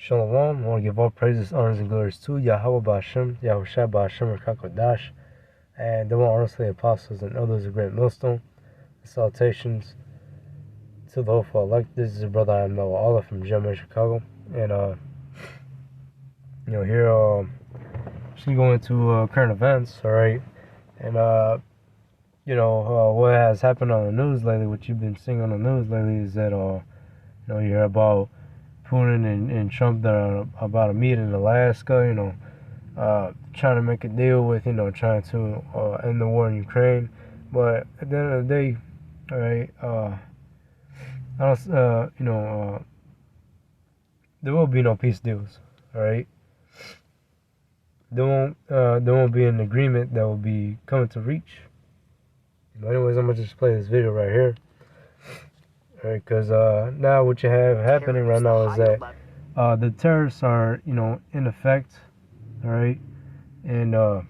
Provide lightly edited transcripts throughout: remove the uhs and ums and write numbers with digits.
Shalom. I want to give all praises, honors, and glories to Yahweh Ba'Shem, Yahushua Ba'Shem, Rakakodash, and the one honestly apostles and others of great millstone. Salutations to the hopeful elect. This is your brother, I am Noah Allah from Gemini, Chicago. And, here, just going into current events, alright? And, what has happened on the news lately, what you've been seeing on the news lately is that, you hear about Putin and Trump that are about to meet in Alaska, trying to make a deal with, trying to end the war in Ukraine. But at the end of the day, all right, I don't, there will be no peace deals, all right? There won't be an agreement that will be coming to reach. But anyways, I'm gonna just play this video right here. Because now what you have happening right now is that the tariffs are, in effect, all right? And I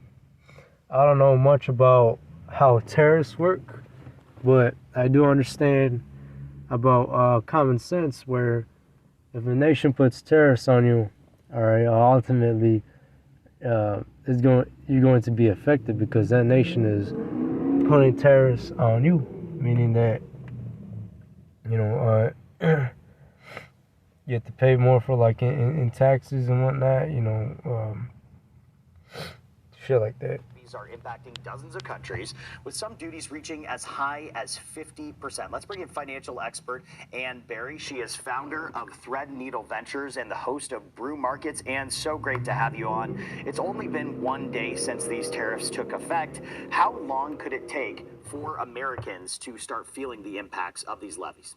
don't know much about how tariffs work, but I do understand about common sense where if a nation puts tariffs on you, all right, ultimately you're going to be affected because that nation is putting tariffs on you, meaning that you have to pay more for like in taxes and whatnot, shit like that. These are impacting dozens of countries, with some duties reaching as high as 50%. Let's bring in financial expert Ann Berry. She is founder of Threadneedle Ventures and the host of Brew Markets. Ann, so great to have you on. It's only been one day since these tariffs took effect. How long could it take for Americans to start feeling the impacts of these levies?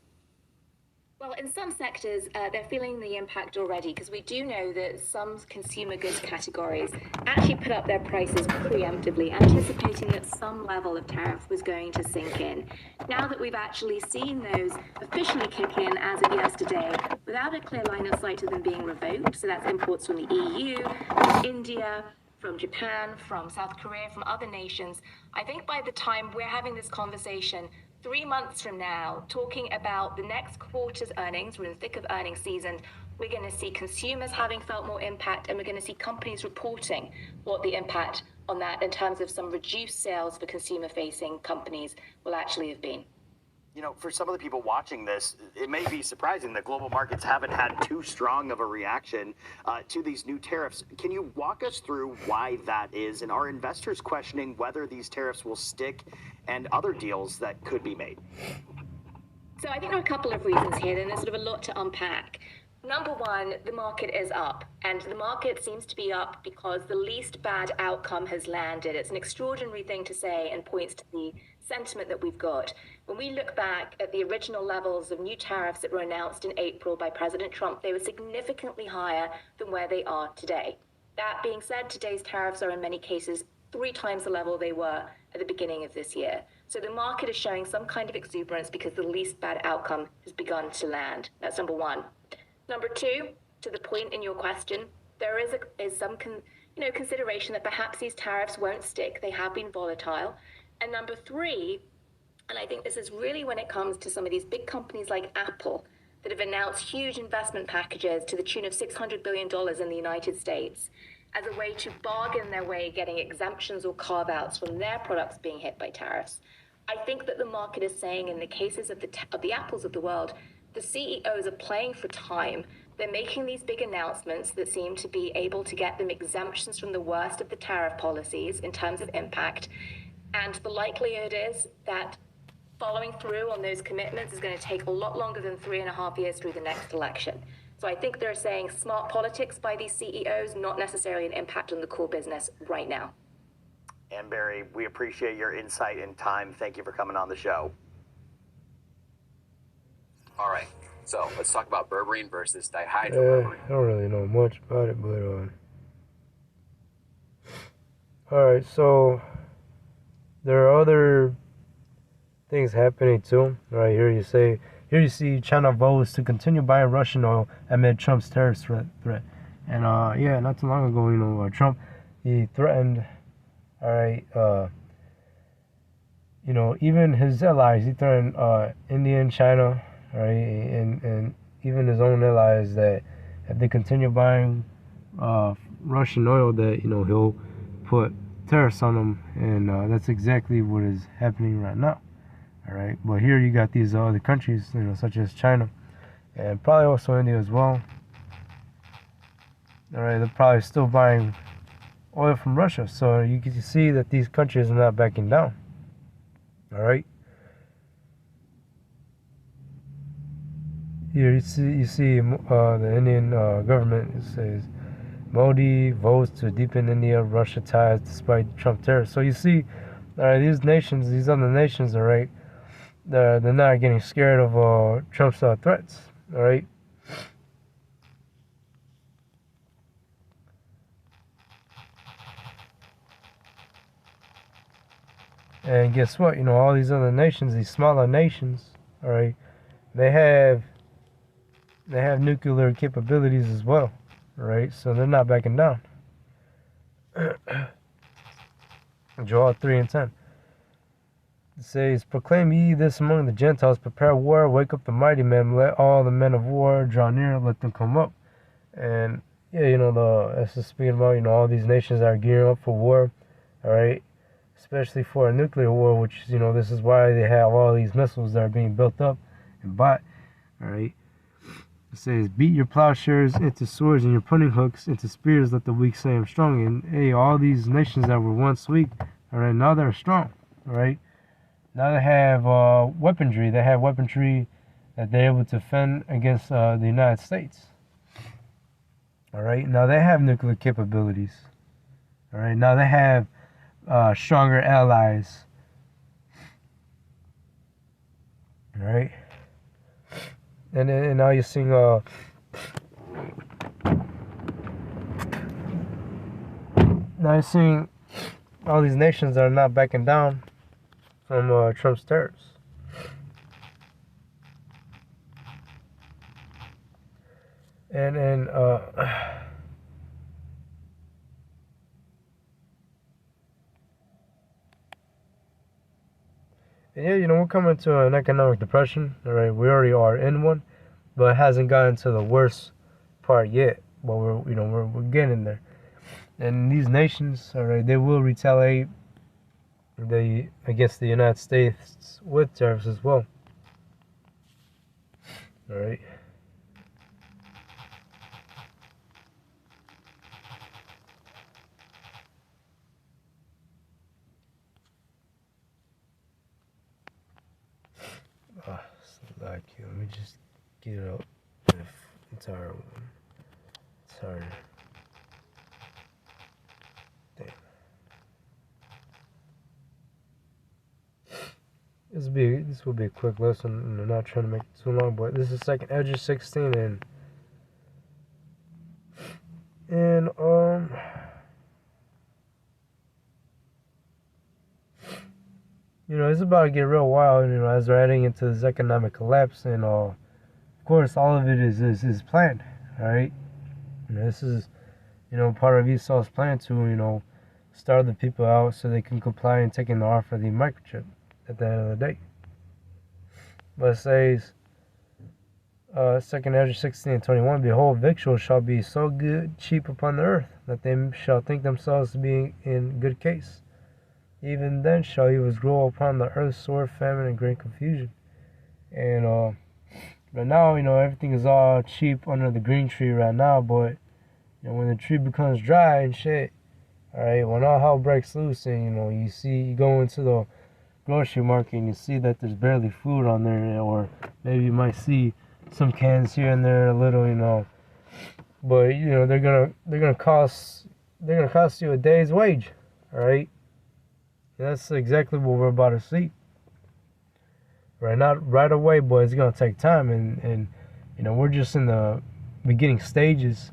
Well, in some sectors, they're feeling the impact already because we do know that some consumer goods categories actually put up their prices preemptively, anticipating that some level of tariff was going to sink in. Now that we've actually seen those officially kick in as of yesterday, without a clear line of sight of them being revoked, so that's imports from the EU, India, from Japan, from South Korea, from other nations, I think by the time we're having this conversation, 3 months from now, talking about the next quarter's earnings, we're in the thick of earnings season, we're going to see consumers having felt more impact, and we're going to see companies reporting what the impact on that in terms of some reduced sales for consumer-facing companies will actually have been. For some of the people watching this, it may be surprising that global markets haven't had too strong of a reaction to these new tariffs. Can you walk us through why that is? And are investors questioning whether these tariffs will stick and other deals that could be made? So I think there are a couple of reasons here, and there's sort of a lot to unpack. Number one, the market is up, and the market seems to be up because the least bad outcome has landed. It's an extraordinary thing to say and points to the sentiment that we've got. When we look back at the original levels of new tariffs that were announced in April by President Trump, they were significantly higher than where they are today. That being said, today's tariffs are in many cases 3 times the level they were at the beginning of this year. So the market is showing some kind of exuberance because the least bad outcome has begun to land. That's number one. Number two, to the point in your question, there is some consideration that perhaps these tariffs won't stick. They have been volatile. And number three, and I think this is really when it comes to some of these big companies like Apple that have announced huge investment packages to the tune of $600 billion in the United States as a way to bargain their way getting exemptions or carve-outs from their products being hit by tariffs. I think that the market is saying in the cases of the Apples of the world, the CEOs are playing for time. They're making these big announcements that seem to be able to get them exemptions from the worst of the tariff policies in terms of impact. And the likelihood is that following through on those commitments is going to take a lot longer than 3.5 years through the next election. So I think they're saying smart politics by these CEOs, not necessarily an impact on the core business right now. Ann Berry, we appreciate your insight and time. Thank you for coming on the show. All right, so let's talk about berberine versus dihydroberberine. I don't really know much about it, but all right, so there are other things happening too. Right here you see China vows to continue buying Russian oil amid Trump's terrorist threat. And not too long ago, Trump, he threatened, even his allies, he threatened India and China, right, and even his own allies that if they continue buying Russian oil, that he'll put tariffs on them, and that's exactly what is happening right now. All right, but here you got these other countries, such as China, and probably also India as well. All right, they're probably still buying oil from Russia, so you can see that these countries are not backing down. All right. Here you see the Indian government. It says Modi votes to deepen India-Russia ties despite Trump tariffs. So you see, these nations, these other nations, all right, they're not getting scared of Trump's threats. All right. And guess what? All these other nations, these smaller nations, all right, they have nuclear capabilities as well, right? So they're not backing down. Joel 3 and 10. It says, "Proclaim ye this among the Gentiles, prepare war, wake up the mighty men, let all the men of war draw near, let them come up." And yeah, that's just speaking about all these nations that are gearing up for war, all right, especially for a nuclear war, which this is why they have all these missiles that are being built up and bought, all right. It says, "Beat your plowshares into swords and your pruning hooks into spears. Let the weak say I'm strong." And hey, all these nations that were once weak, all right, now they're strong. All right, now they have weaponry. They have weaponry that they're able to defend against the United States. All right, now they have nuclear capabilities. All right, now they have stronger allies. All right. And now you're seeing now you're seeing all these nations that are not backing down from Trump's tariffs. And yeah, we're coming to an economic depression. All right, we already are in one, but it hasn't gotten to the worst part yet. But we're getting there. And these nations, all right, they will retaliate against the United States with tariffs as well. All right. Let me just get out the entire one. Sorry. Damn. This will be a quick lesson. I'm not trying to make it too long, but this is second Edge 16 and it's about to get real wild, as we're heading into this economic collapse, and of course, all of it is planned, all right? This is, part of Esau's plan to, starve the people out so they can comply and taking the offer of the microchip at the end of the day. But it says, 2nd Ezra 16:21, "Behold, victuals shall be so good, cheap upon the earth, that they shall think themselves to be in good case. Even then shall evils grow upon the earth, sword, famine, and great confusion." And right now, everything is all cheap under the green tree right now, but when the tree becomes dry and shit, all right, when all hell breaks loose, and you go into the grocery market and you see that there's barely food on there, or maybe you might see some cans here and there, a little, but they're gonna cost you a day's wage, all right. And that's exactly what we're about to see. Right, not right away, but it's gonna take time, and we're just in the beginning stages,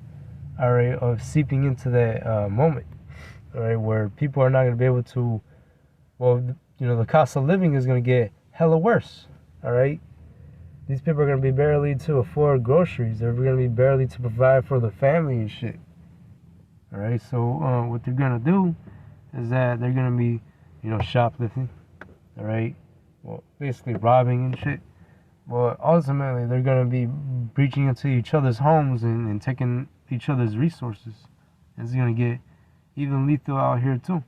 all right, of seeping into that moment, all right, where people are not gonna be able to. Well, the cost of living is gonna get hella worse, all right. These people are gonna be barely to afford groceries. They're gonna be barely to provide for the family and shit. All right, so what they're gonna do is that they're gonna be shoplifting, all right, well, basically robbing and shit, But ultimately, they're going to be breaching into each other's homes and taking each other's resources. It's going to get even lethal out here, too.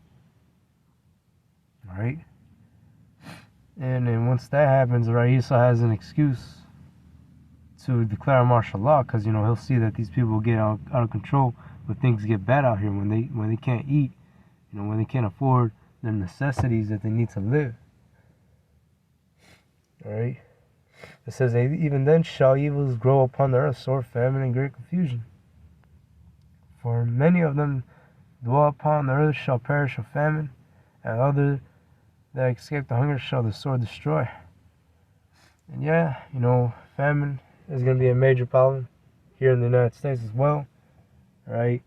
Right? And then once that happens, right, Esau has an excuse to declare martial law, because, you know, he'll see that these people get out of control, but things get bad out here when they can't eat, you know, when they can't afford the necessities that they need to live. All right? It says, even then shall evils grow upon the earth, sword, famine, and great confusion. For many of them dwell upon the earth shall perish of famine, and others that escape the hunger shall the sword destroy. And yeah, you know, famine is going to be a major problem here in the United States as well, right?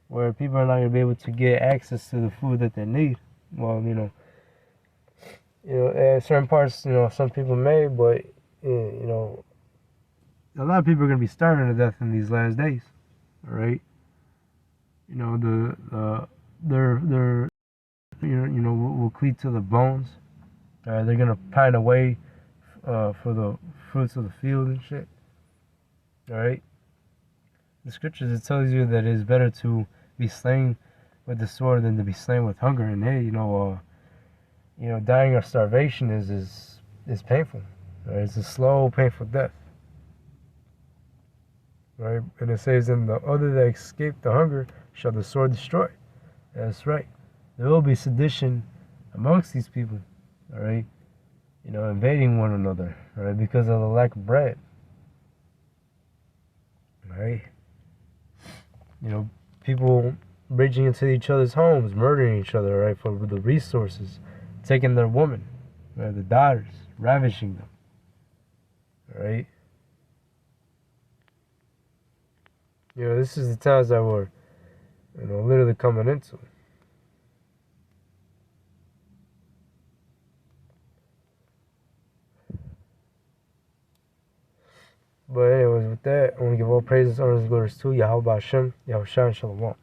Where people are not going to be able to get access to the food that they need. Well, certain parts, you know, some people may, but you know, a lot of people are going to be starving to death in these last days. All right, you know, they're will cleave to the bones. They're going to pine away for the fruits of the field and shit. All right. The scriptures, it tells you that it is better to be slain with the sword than to be slain with hunger. And hey, dying of starvation is painful. Right? It's a slow, painful death. Right? And it says, "And the other that escape the hunger shall the sword destroy." That's right. There will be sedition amongst these people. All right. You know, invading one another. All right, because of the lack of bread. All right. You know, people breaching into each other's homes, murdering each other, right, for the resources, taking their women, right, the daughters, ravishing them, right? You know, this is the times that we're, you know, literally coming into. But anyways, with that, I want to give all praises, honors, and glories to Yahweh Hashem, Yahweh Shalom.